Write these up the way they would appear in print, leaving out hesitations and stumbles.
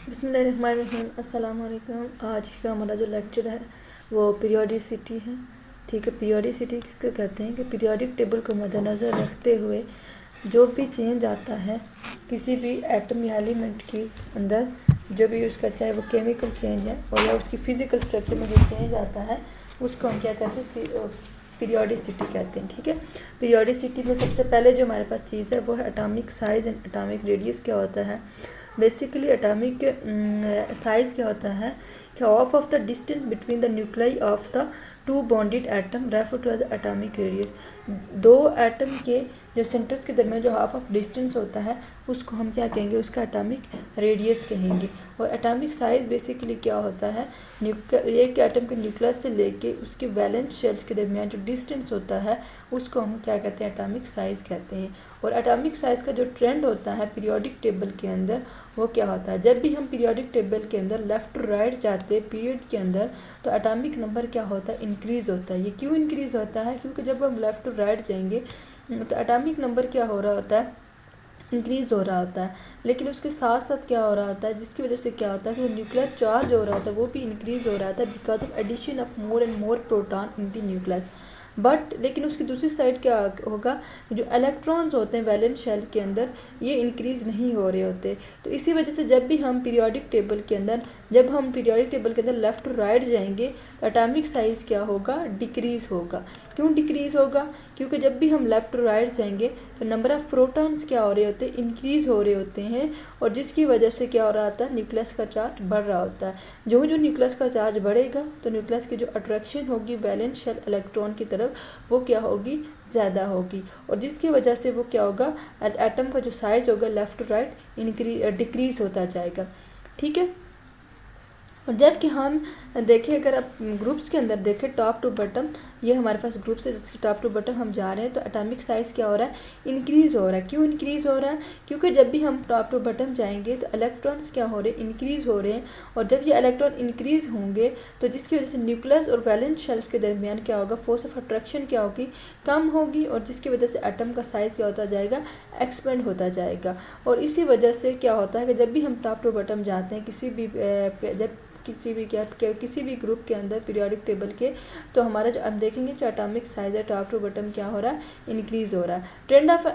बिस्मिल्लाहिर्रहमानिर्रहीम। अस्सलाम वालेकुम। आज का हमारा जो लेक्चर है वो पीरियोडिसिटी है। ठीक है, पीरियोडिसिटी किसको कहते हैं कि पीरियोडिक टेबल को मद्देनज़र रखते हुए जो भी चेंज आता है किसी भी एटम या एलिमेंट के अंदर, जो भी उसका चाहे वो केमिकल चेंज है और या उसकी फ़िज़िकल स्ट्रक्चर में जो चेंज आता है उसको हम क्या कहते हैं, पीरियोडिसिटी कहते हैं। ठीक है, पीरियोडिसिटी में सबसे पहले जो हमारे पास चीज़ है वो है atomic size and atomic radius. क्या होता है बेसिकली एटॉमिक साइज़ क्या होता है कि half of the distance between the nuclei of the two bonded atom refer to as atomic radius. दो एटम के जो सेंटर्स के दरमियान जो हाफ ऑफ डिस्टेंस होता है उसको हम क्या कहेंगे, उसका एटॉमिक रेडियस कहेंगे। और एटॉमिक साइज़ बेसिकली क्या होता है, एक एटम के न्यूक्लियस से लेके उसके वैलेंस शेल्स के दरमियान जो डिस्टेंस होता है उसको हम क्या कहते हैं, एटॉमिक साइज़ कहते हैं। और एटॉमिक साइज़ का जो ट्रेंड होता है पीरियोडिक टेबल के अंदर वो क्या होता है, जब भी हम पीरियोडिक टेबल के अंदर लेफ़्ट टू राइट जाते हैं पीरियड के अंदर तो एटॉमिक नंबर क्या होता है, इंक्रीज़ होता है। ये क्यों इंक्रीज़ होता है, क्योंकि जब हम लेफ़्ट टू राइट जाएंगे तो एटॉमिक नंबर क्या हो रहा होता है, इंक्रीज़ हो रहा होता है। लेकिन उसके साथ साथ क्या हो रहा होता है, जिसकी वजह से क्या होता है कि न्यूक्लियर चार्ज हो रहा होता है वो भी इंक्रीज़ हो रहा था because of addition of more and more proton in the nucleus. But लेकिन उसकी दूसरी साइड क्या होगा, जो इलेक्ट्रॉन्स होते हैं वैलेंस शेल के अंदर ये इंक्रीज़ नहीं हो रहे होते। तो इसी वजह से जब भी हम पीरियोडिक टेबल के अंदर लेफ़्ट टू राइट जाएंगे तो एटॉमिक साइज़ क्या होगा, डिक्रीज़ होगा। क्यों डिक्रीज़ होगा, क्योंकि जब भी हम लेफ़्ट टू राइट जाएंगे तो नंबर ऑफ़ प्रोटॉन्स क्या हो रहे होते हैं, इंक्रीज़ हो रहे होते हैं। और जिसकी वजह से क्या हो रहा होता है, न्यूक्लियस का चार्ज बढ़ रहा होता है। जो जो न्यूक्लियस का चार्ज बढ़ेगा तो न्यूक्लियस की जो अट्रैक्शन होगी वैलेंस शेल इलेक्ट्रॉन की तरफ वो क्या होगी, ज़्यादा होगी। और जिसकी वजह से वो क्या होगा, एटम का जो साइज़ होगा लेफ़्ट टू राइट डिक्रीज़ होता जाएगा। ठीक है, और जबकि हम देखें, अगर आप ग्रुप्स के अंदर देखें टॉप टू बटम, ये हमारे पास ग्रुप्स है जिसके टॉप टू बटम हम जा रहे हैं तो एटॉमिक साइज़ क्या हो रहा है, इंक्रीज़ हो रहा है। क्यों इंक्रीज़ हो रहा है, क्योंकि जब भी हम टॉप टू बटम जाएंगे तो इलेक्ट्रॉन्स क्या हो रहे हैं, इंक्रीज़ हो रहे हैं। और जब ये इलेक्ट्रॉन इंक्रीज़ होंगे तो जिसकी वजह से न्यूक्लियस और वैलेंस शेल्स के दरमियान क्या होगा, फोर्स ऑफ अट्रैक्शन क्या होगी, कम होगी। और जिसकी वजह से एटम का साइज़ क्या होता जाएगा, एक्सपेंड होता जाएगा। और इसी वजह से क्या होता है कि जब भी हम टॉप टू बटम जाते हैं किसी भी ग्रुप के अंदर पीरियोडिक टेबल के, तो हमारा जो हम देखेंगे जो एटॉमिक साइज़ है टॉप टू बटम क्या हो रहा है, इंक्रीज़ हो रहा है। Trend of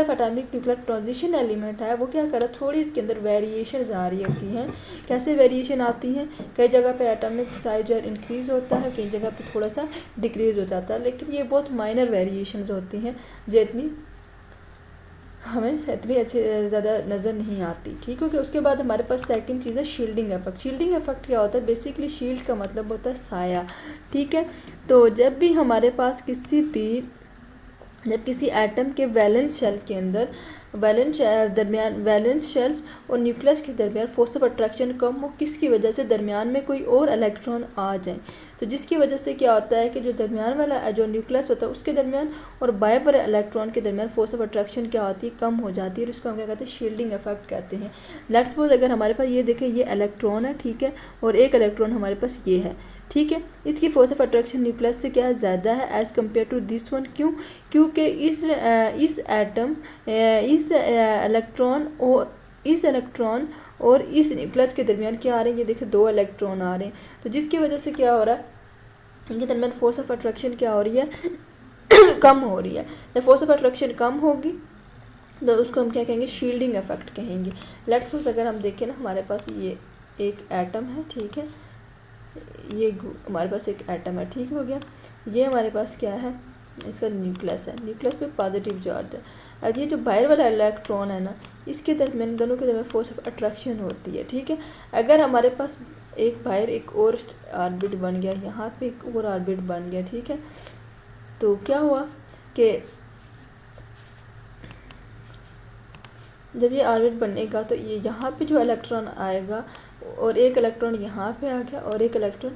atomic nuclear transition element है वो क्या कर रहा है, थोड़ी इसके अंदर वेरिएशंस आ रही होती हैं। कैसे वेरिएशन आती हैं, कई जगह पे एटॉमिक साइज़ जो है इंक्रीज़ होता है, कई जगह पे थोड़ा सा डिक्रीज़ हो जाता है, लेकिन ये बहुत माइनर वेरिएशंस होती हैं जो हमें इतनी अच्छी ज़्यादा नज़र नहीं आती। ठीक है, उसके बाद हमारे पास सेकंड चीज़ है शील्डिंग इफेक्ट। शील्डिंग इफेक्ट क्या होता है, बेसिकली शील्ड का मतलब होता है साया। ठीक है, तो जब भी हमारे पास किसी एटम के वैलेंस शेल के अंदर वैलेंस शेल्स और न्यूक्लियस के दरमियान फोर्स ऑफ अट्रैक्शन कम हो, किसकी वजह से दरमियान में कोई और इलेक्ट्रॉन आ जाए, तो जिसकी वजह से क्या होता है कि जो दरमियान वाला जो न्यूक्लियस होता है उसके दरमियान और बाहर वाले इलेक्ट्रॉन के दरमियान फोर्स ऑफ अट्रैक्शन क्या होती है, कम हो जाती है। और इसको हम क्या कहते हैं, शील्डिंग इफेक्ट कहते हैं। लेट्स सपोज अगर हमारे पास ये देखें, ये इलेक्ट्रॉन है, ठीक है, और एक इलेक्ट्रॉन हमारे पास ये है, ठीक है, इसकी फोर्स ऑफ अट्रैक्शन न्यूक्लियस से क्या है, ज़्यादा है as compare to this one. क्यों, क्योंकि इस इलेक्ट्रॉन और इस न्यूक्लियस के दरमियान क्या आ रहे हैं, ये देखिए दो इलेक्ट्रॉन आ रहे हैं। तो जिसकी वजह से क्या हो रहा है, इनके दरमियान फोर्स ऑफ अट्रैक्शन क्या हो रही है कम हो रही है। जब फोर्स ऑफ अट्रैक्शन कम होगी तो उसको हम क्या कहेंगे, शील्डिंग इफेक्ट कहेंगे। लेट्स सपोज अगर हम देखें ना, हमारे पास ये एक एटम है, ठीक है, ये हमारे पास एक एटम है, ठीक हो गया। ये हमारे पास क्या है, इसका न्यूक्लियस है, न्यूक्लियस पे पॉजिटिव चार्ज है। अब ये जो बाहर वाला इलेक्ट्रॉन है ना, इसके दरमियान दोनों के दरमियान फोर्स ऑफ अट्रैक्शन होती है। ठीक है, अगर हमारे पास एक बाहर एक और ऑर्बिट बन गया, यहाँ पे एक और ऑर्बिट बन गया, ठीक है, तो क्या हुआ कि जब ये ऑर्बिट बनेगा तो ये यहाँ पे जो इलेक्ट्रॉन आएगा और एक इलेक्ट्रॉन यहाँ पे आ गया और एक इलेक्ट्रॉन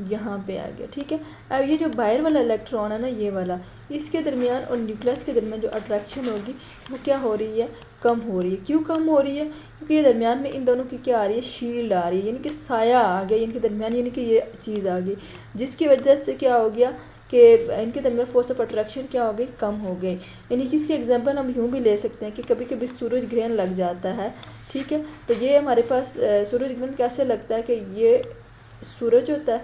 यहाँ पे आ गया। ठीक है, अब ये जो बाहर वाला इलेक्ट्रॉन है ना, ये वाला, इसके दरमियान और न्यूक्लियस के दरमियान जो अट्रैक्शन होगी वो क्या हो रही है, कम हो रही है। क्यों कम हो रही है, क्योंकि ये दरमियान में इन दोनों की क्या आ रही है, शील्ड आ रही है, यानी कि साया आ गया इनके दरमियान, यानी कि ये चीज़ आ गई, जिसकी वजह से क्या हो गया कि इनके दरमियान फोर्स ऑफ अट्रैक्शन क्या हो गई, कम हो गई। यानी कि इसकी एग्जांपल हम यूँ भी ले सकते हैं कि कभी कभी सूरज ग्रहण लग जाता है, ठीक है। तो ये हमारे पास सूरज ग्रहण कैसे लगता है कि ये सूरज होता है,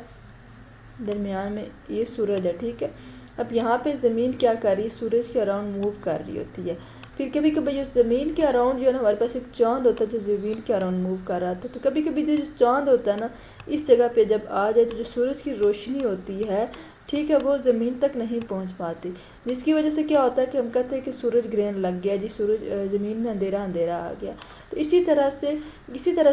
दरमियान में ये सूरज है, ठीक है। अब यहाँ पे ज़मीन क्या कर रही है, सूरज के अराउंड मूव कर रही होती है। फिर कभी कभी जो ज़मीन के अराउंड जो है ना, हमारे पास एक चांद होता है जो ज़मीन के अराउंड मूव कर रहा था। तो कभी कभी जो चांद होता है ना, इस जगह पे जब आ जाए तो जो सूरज की रोशनी होती है, ठीक है, वो ज़मीन तक नहीं पहुंच पाती, जिसकी वजह से क्या होता है कि हम कहते हैं कि सूरज ग्रहण लग गया जी, सूरज ज़मीन में अंधेरा अंधेरा आ गया। तो इसी तरह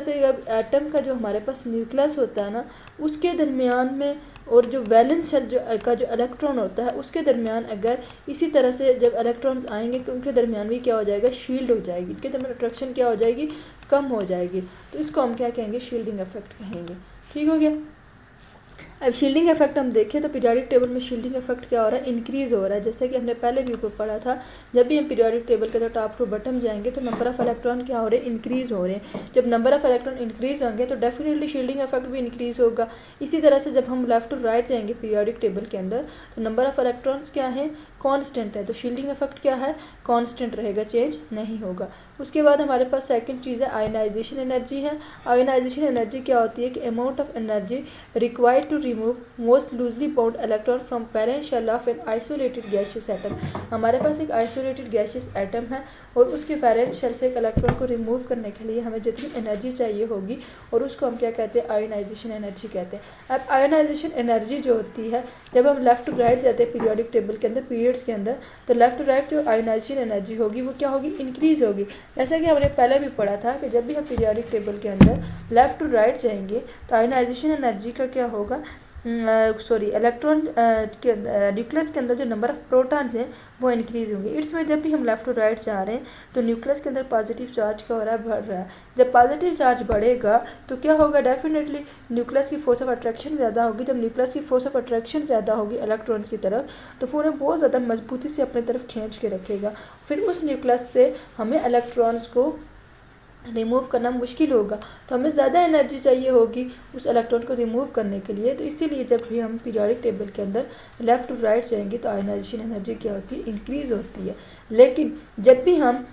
से अब एटम का जो हमारे पास न्यूक्लियस होता है ना, उसके दरमियान में और जो वैलेंस शेल का जो इलेक्ट्रॉन होता है उसके दरमियान अगर इसी तरह से जब इलेक्ट्रॉन आएंगे तो उनके दरमियान भी क्या हो जाएगा, शील्ड हो जाएगी, इनके दरमियान अट्रैक्शन क्या हो जाएगी, कम हो जाएगी। तो इसको हम क्या कहेंगे, शील्डिंग इफेक्ट कहेंगे। ठीक हो गया। अब शील्डिंग इफेक्ट हम देखें तो पीरियोडिक टेबल में शील्डिंग इफेक्ट क्या हो रहा है, इंक्रीज़ हो रहा है। जैसे कि हमने पहले भी ऊपर पढ़ा था, जब भी हम पीरियोडिक टेबल के टॉप टू बटम जाएंगे तो नंबर ऑफ इलेक्ट्रॉन क्या हो रहे हैं, इंक्रीज़ हो रहे हैं। जब नंबर ऑफ इलेक्ट्रॉन इंक्रीज़ होंगे तो डेफिनेटली शील्डिंग इफेक्ट भी इंक्रीज़ होगा। इसी तरह से जब हम लेफ्ट टू राइट जाएंगे पीरियोडिक टेबल के अंदर तो नंबर ऑफ इलेक्ट्रॉन्स क्या है, कांस्टेंट है, तो शील्डिंग इफेक्ट क्या है, कांस्टेंट रहेगा, चेंज नहीं होगा। उसके बाद हमारे पास सेकंड चीज़ है आयनाइजेशन एनर्जी है। आयनाइजेशन एनर्जी क्या होती है कि amount of energy required to remove most loosely bound electron from valence shell of an isolated gaseous atom. हमारे पास एक आइसोलेटेड गैसियस एटम है और उसके वैलेंस शेल से एक इलेक्ट्रॉन को रिमूव करने के लिए हमें जितनी एनर्जी चाहिए होगी और उसको हम क्या कहते हैं, आयनाइजेशन एनर्जी कहते हैं। अब आयनाइजेशन एनर्जी जो होती है, जब हम लेफ्ट टू राइट जाते हैं पीरियोडिक टेबल के अंदर पीरियड्स के अंदर, तो लेफ्ट टू राइट जो आयनाइजेशन एनर्जी होगी वो क्या होगी, इंक्रीज होगी। जैसा कि हमने पहले भी पढ़ा था कि जब भी हम पीरियोडिक टेबल के अंदर लेफ्ट टू राइट जाएंगे तो आयनाइजेशन एनर्जी का क्या होगा, इलेक्ट्रॉन के न्यूक्लियस के अंदर जो नंबर ऑफ प्रोटॉन्स हैं वो इंक्रीज होंगे। इट्स में जब भी हम लेफ्ट टू राइट जा रहे हैं तो न्यूक्लियस के अंदर पॉजिटिव चार्ज क्या हो रहा है, बढ़ रहा है। जब पॉजिटिव चार्ज बढ़ेगा तो क्या होगा, डेफिनेटली न्यूक्लियस की फोर्स ऑफ अट्रैक्शन ज़्यादा होगी। जब न्यूक्लियस की फोर्स ऑफ अट्रैक्शन ज़्यादा होगी इलेक्ट्रॉन्स की तरफ तो फिर उन्हें बहुत ज़्यादा मजबूती से अपनी तरफ खींच के रखेगा। फिर उस न्यूक्लियस से हमें इलेक्ट्रॉन्स को रिमूव करना मुश्किल होगा, तो हमें ज़्यादा एनर्जी चाहिए होगी उस इलेक्ट्रॉन को रिमूव करने के लिए। तो इसीलिए जब भी हम पीरियोडिक टेबल के अंदर लेफ़्ट टू राइट जाएंगे तो आयनाइजेशन एनर्जी क्या होती है, इंक्रीज़ होती है। लेकिन जब भी हम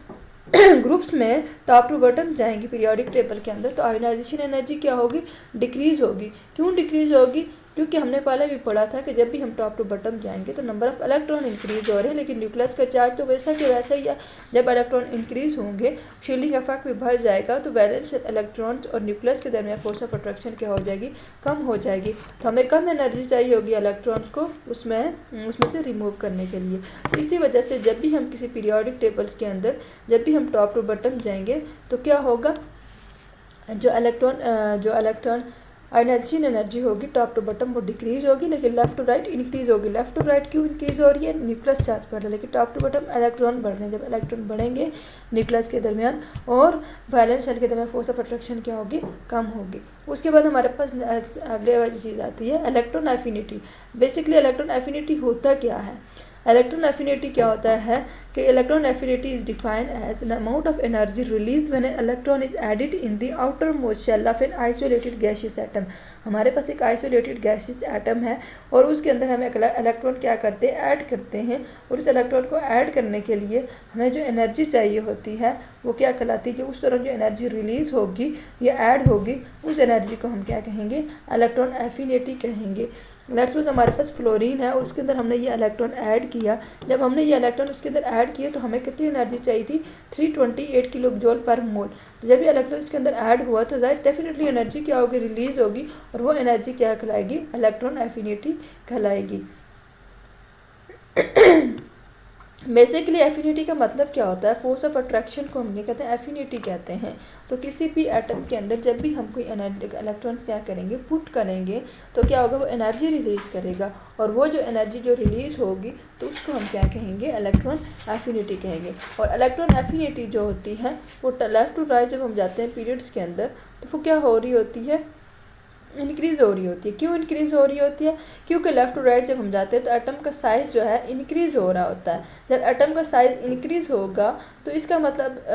ग्रुप्स में टॉप टू बॉटम जाएंगे पीरियोडिक टेबल के अंदर तो आयनाइजेशन एनर्जी क्या होगी, डिक्रीज़ होगी। क्यों डिक्रीज़ होगी, क्योंकि हमने पहले भी पढ़ा था कि जब भी हम टॉप टू बॉटम जाएंगे तो नंबर ऑफ इलेक्ट्रॉन इंक्रीज़ हो रहे हैं, लेकिन न्यूक्लियस का चार्ज तो वैसा कि वैसा ही है। जब इलेक्ट्रॉन इंक्रीज़ होंगे शील्डिंग इफेक्ट भी बढ़ जाएगा, तो वैलेंस इलेक्ट्रॉन और न्यूक्लियस के दरमियान फोर्स ऑफ अट्रैक्शन क्या हो जाएगी, कम हो जाएगी। तो हमें कम एनर्जी चाहिए होगी इलेक्ट्रॉन्स को उसमें से रिमूव करने के लिए। तो इसी वजह से जब भी हम किसी पीरियोडिक टेबल्स के अंदर जब भी हम टॉप टू बॉटम जाएंगे तो क्या होगा, जो इलेक्ट्रॉन आयनाइजेशन एनर्जी होगी टॉप टू बॉटम वो डिक्रीज होगी, लेकिन लेफ्ट टू राइट इंक्रीज होगी। लेफ्ट टू राइट क्यों इंक्रीज हो रही है, न्यूक्लियस चार्ज बढ़ रहा है, लेकिन टॉप टू बॉटम इलेक्ट्रॉन बढ़ रहे हैं। जब इलेक्ट्रॉन बढ़ेंगे न्यूक्लियस के दरमियान और वैलेंस शेल के दरमियान फोर्स ऑफ अट्रैक्शन क्या होगी, कम होगी। उसके बाद हमारे पास अगले वाली चीज़ आती है electron affinity. Basically electron affinity होता क्या है, इलेक्ट्रॉन एफिनिटी क्या होता है कि electron affinity is defined as an amount of energy release when an electron is added in the outermost shell of an isolated gaseous atom. हमारे पास एक आइसोलेटेड गैसियस एटम है और उसके अंदर हम एक इलेक्ट्रॉन क्या करते हैं, ऐड करते हैं, और उस इलेक्ट्रॉन को ऐड करने के लिए हमें जो एनर्जी चाहिए होती है वो क्या कहलाती है, कि उस दौरान जो एनर्जी रिलीज होगी या ऐड होगी उस एनर्जी को हम क्या कहेंगे, इलेक्ट्रॉन एफिनिटी कहेंगे। लेट्स सपोज हमारे पास फ्लोरीन है और उसके अंदर हमने ये इलेक्ट्रॉन ऐड किया। जब हमने ये इलेक्ट्रॉन उसके अंदर ऐड किया तो हमें कितनी एनर्जी चाहिए थी, 328 किलो जूल पर मोल। तो जब ये इलेक्ट्रॉन इसके अंदर ऐड हुआ तो डेफिनेटली एनर्जी क्या होगी, रिलीज होगी, और वो एनर्जी क्या कहलाएगी, इलेक्ट्रॉन एफिनिटी कहलाएगी। बेसिकली एफिनिटी का मतलब क्या होता है, फोर्स ऑफ अट्रैक्शन को हम ये कहते हैं एफिनिटी कहते हैं। तो किसी भी एटम के अंदर जब भी हम कोई इलेक्ट्रॉन्स क्या करेंगे, पुट करेंगे, तो क्या होगा, वो एनर्जी रिलीज़ करेगा, और वो जो एनर्जी जो रिलीज़ होगी तो उसको हम क्या कहेंगे, इलेक्ट्रॉन एफिनिटी कहेंगे। और इलेक्ट्रॉन एफिनिटी जो होती है वो लेफ्ट टू राइट जब हम जाते हैं पीरियड्स के अंदर तो वो क्या हो रही होती है, इंक्रीज़ हो रही होती है। क्यों इंक्रीज़ हो रही होती है, क्योंकि लेफ़्ट टू राइट जब हम जाते हैं तो एटम का साइज़ जो है इंक्रीज़ हो रहा होता है। जब एटम का साइज़ इंक्रीज़ होगा तो इसका मतलब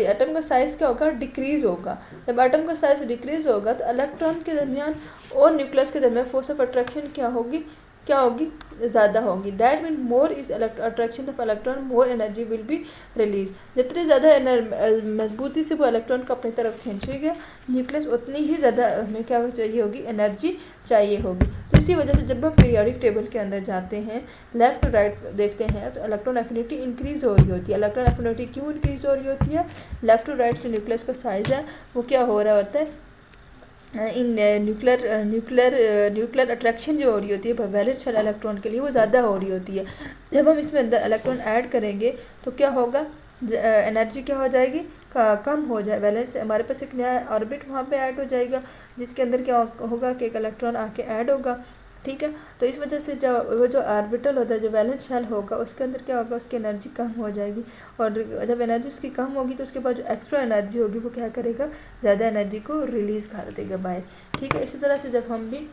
एटम का साइज़ क्या होगा, डिक्रीज़ होगा। जब एटम का साइज़ डिक्रीज़ होगा तो इलेक्ट्रॉन के दरमियान और न्यूक्लियस के दरमियान फोर्स ऑफ अट्रैक्शन क्या होगी, क्या होगी, ज़्यादा होगी। That mean more is attraction of electron more energy will be release. जितनी ज़्यादा मजबूती से वो इलेक्ट्रॉन को अपनी तरफ खींचेगा न्यूक्लियस, उतनी ही ज़्यादा हमें क्या चाहिए होगी, एनर्जी चाहिए होगी। तो इसी वजह से जब हम पीरियोडिक टेबल के अंदर जाते हैं, लेफ्ट टू राइट देखते हैं, तो इलेक्ट्रॉन एफिनिटी इंक्रीज हो रही होती है। इलेक्ट्रॉन एफिनिटी क्यों इंक्रीज हो रही होती है, लेफ्ट टू राइट जो न्यूक्लियस का साइज़ है वो क्या हो रहा होता है, इन न्यूक्लियर अट्रैक्शन जो हो रही होती है वैलेंस शेल इलेक्ट्रॉन के लिए वो ज़्यादा हो रही होती है। जब हम इसमें अंदर इलेक्ट्रॉन ऐड करेंगे तो क्या होगा, एनर्जी क्या हो जाएगी, कम हो जाए। वैलेंस हमारे पास एक नया ऑर्बिट वहाँ पे ऐड हो जाएगा, जिसके अंदर क्या होगा कि एक इलेक्ट्रॉन आके ऐड होगा, ठीक है। तो इस वजह से वो जो ऑर्बिटल होता है, जो वैलेंस शेल होगा, उसके अंदर क्या होगा, उसकी एनर्जी कम हो जाएगी। और जब एनर्जी उसकी कम होगी तो उसके बाद जो एक्स्ट्रा एनर्जी होगी वो क्या करेगा, ज़्यादा एनर्जी को रिलीज़ कर देगा बाहर, ठीक है। इसी तरह से जब हम भी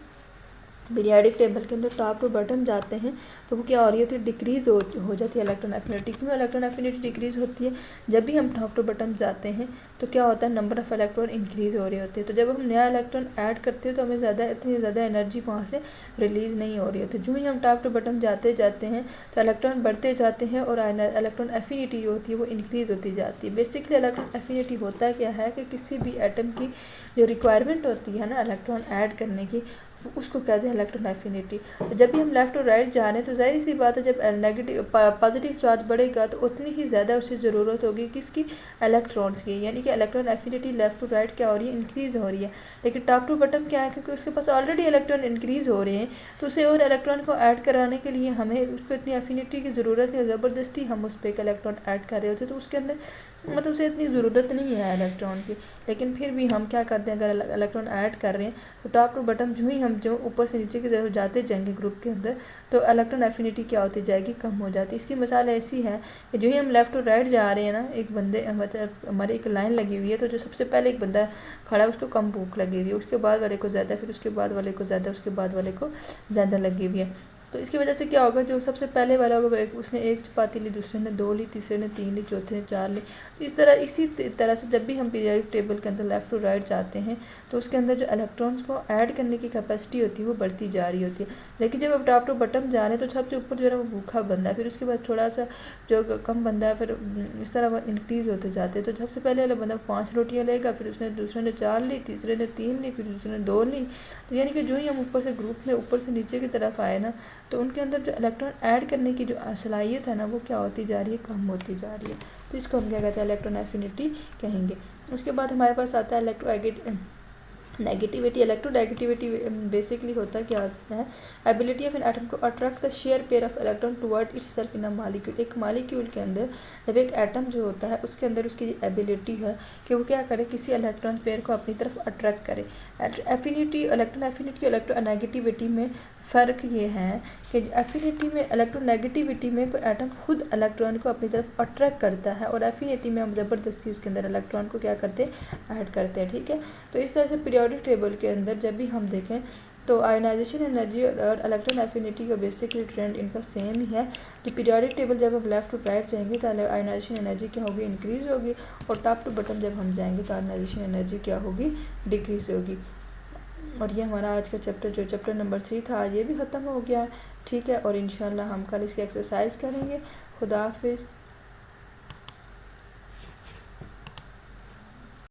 पीरियोडिक टेबल के अंदर टॉप टू बॉटम जाते हैं तो वो क्या हो रही होती है, डिक्रीज़ हो जाती है इलेक्ट्रॉन एफिनिटी। क्यों इलेक्ट्रॉन एफिनिटी डिक्रीज़ होती है, जब भी हम टॉप टू बॉटम जाते हैं तो क्या होता है, नंबर ऑफ़ इलेक्ट्रॉन इंक्रीज़ हो रहे होते हैं। तो जब हम नया इलेक्ट्रॉन ऐड करते हैं तो हमें इतनी ज़्यादा एनर्जी वहाँ से रिलीज़ नहीं हो रही होती। जो ही हम टॉप टू बॉटम जाते हैं तो इलेक्ट्रॉन बढ़ते जाते हैं और इलेक्ट्रॉन एफिनिटी जो होती है वो इंक्रीज़ होती जाती है। बेसिकली इलेक्ट्रॉन एफिनिटी होता क्या है कि किसी भी एटम की जो रिक्वायरमेंट होती है ना इलेक्ट्रॉन ऐड करने की, उसको कहते हैं इलेक्ट्रॉन एफिनिटी। तो जब भी हम लेफ्ट और राइट जा रहे हैं तो जाहिर सी बात है, जब नेगेटिव पॉजिटिव चार्ज बढ़ेगा तो उतनी ही ज़्यादा उसे ज़रूरत होगी किसकी, इलेक्ट्रॉन्स की। यानी कि electron affinity left to right क्या हो रही है, इंक्रीज़ हो रही है। लेकिन टॉप टू बॉटम क्या है, क्योंकि उसके पास ऑलरेडी इलेक्ट्रॉन इंक्रीज़ हो रहे हैं, तो उसे और इलेक्ट्रॉन को ऐड कराने के लिए हमें उसको इतनी एफिनिटी की ज़रूरत है, ज़बरदस्ती हम उस पर एक इलेक्ट्रॉन ऐड कर रहे होते हैं, तो उसके अंदर मतलब उसे इतनी ज़रूरत नहीं है इलेक्ट्रॉन की। लेकिन फिर भी हम क्या करते हैं, अगर इलेक्ट्रॉन ऐड कर रहे हैं तो टॉप टू बॉटम जो ही हम जो ऊपर से नीचे की तरफ जाते जाएंगे ग्रुप के अंदर, तो इलेक्ट्रॉन एफिनिटी क्या होती जाएगी, कम हो जाती है। इसकी मिसाल ऐसी है कि जो ही हम लेफ्ट टू राइट जा रहे हैं ना, एक बंदे मतलब हमारी एक लाइन लगी हुई है, तो जो सबसे पहले एक बंदा खड़ा है उसको कम भूख लगी हुई है, उसके बाद वाले को ज़्यादा, फिर उसके बाद वाले को ज़्यादा, उसके बाद वाले को ज़्यादा लगी हुई है। तो इसकी वजह से क्या होगा, जो सबसे पहले वाला होगा उसने एक चपाती ली, दूसरे ने 2 ली, तीसरे ने 3 ली, चौथे ने 4 ली। तो इसी तरह से जब भी हम पीरियोडिक टेबल के अंदर लेफ्ट टू राइट जाते हैं तो उसके अंदर जो इलेक्ट्रॉन्स को ऐड करने की कैपेसिटी होती है वो बढ़ती जा रही होती है। लेकिन जब आप टॉप टू बॉटम जा रहे हैं तो सबसे ऊपर जो है वो भूखा बंदा है, फिर उसके बाद थोड़ा सा जो कम बंदा है, फिर इस तरह वो इंक्रीज़ होते जाते हैं। तो सबसे पहले वाला बंदा 5 रोटियाँ लेगा, फिर दूसरे ने 4 ली, तीसरे ने 3 ली, फिर दूसरे ने 2 ली। तो यानी कि जो ही हम ऊपर से ग्रुप में ऊपर से नीचे की तरफ आए ना, तो उनके अंदर जो इलेक्ट्रॉन ऐड करने की जो सलाहियत है ना वो क्या होती जा रही है, कम होती जा रही है। तो इसको हम क्या कहते हैं, इलेक्ट्रॉन एफिनिटी कहेंगे। उसके बाद हमारे पास आता है नेगेटिविटी। इलेक्ट्रोनेगेटिविटी बेसिकली होता क्या होता है, ability of an atom to attract the share pair of electron toward itself in a molecule. एक मॉलिक्यूल के अंदर जब एक एटम जो होता है उसके अंदर उसकी एबिलिटी है कि वो क्या करे, किसी इलेक्ट्रॉन पेयर को अपनी तरफ अट्रैक्ट करे। एफिनिटी, इलेक्ट्रॉन एफिनिटी और इलेक्ट्रोनेगेटिविटी में फ़र्क ये है कि एफिनिटी में, इलेक्ट्रोनेगेटिविटी में कोई एटम खुद इलेक्ट्रॉन को अपनी तरफ अट्रैक्ट करता है, और एफिनिटी में हम ज़बरदस्ती उसके अंदर इलेक्ट्रॉन को क्या करते हैं, ऐड करते हैं, ठीक है। तो इस तरह से पीरियोडिक टेबल के अंदर जब भी हम देखें तो आयोनाइजेशन एनर्जी और इलेक्ट्रॉन एफिनिटी का बेसिकली ट्रेंड इनका सेम ही है। कि पीरियोडिक टेबल जब हम लेफ्ट टू राइट जाएंगे तो आयोनाइजेशन एनर्जी क्या होगी, इंक्रीज़ होगी, और टॉप टू बॉटम जब हम जाएंगे तो आयोनाइजेशन एनर्जी क्या होगी, डिक्रीज़ होगी। और ये हमारा आज का चैप्टर जो चैप्टर नंबर 3 था, आज ये भी ख़त्म हो गया, ठीक है। और इंशाल्लाह हम कल इसकी एक्सरसाइज करेंगे। खुदा हाफिज़।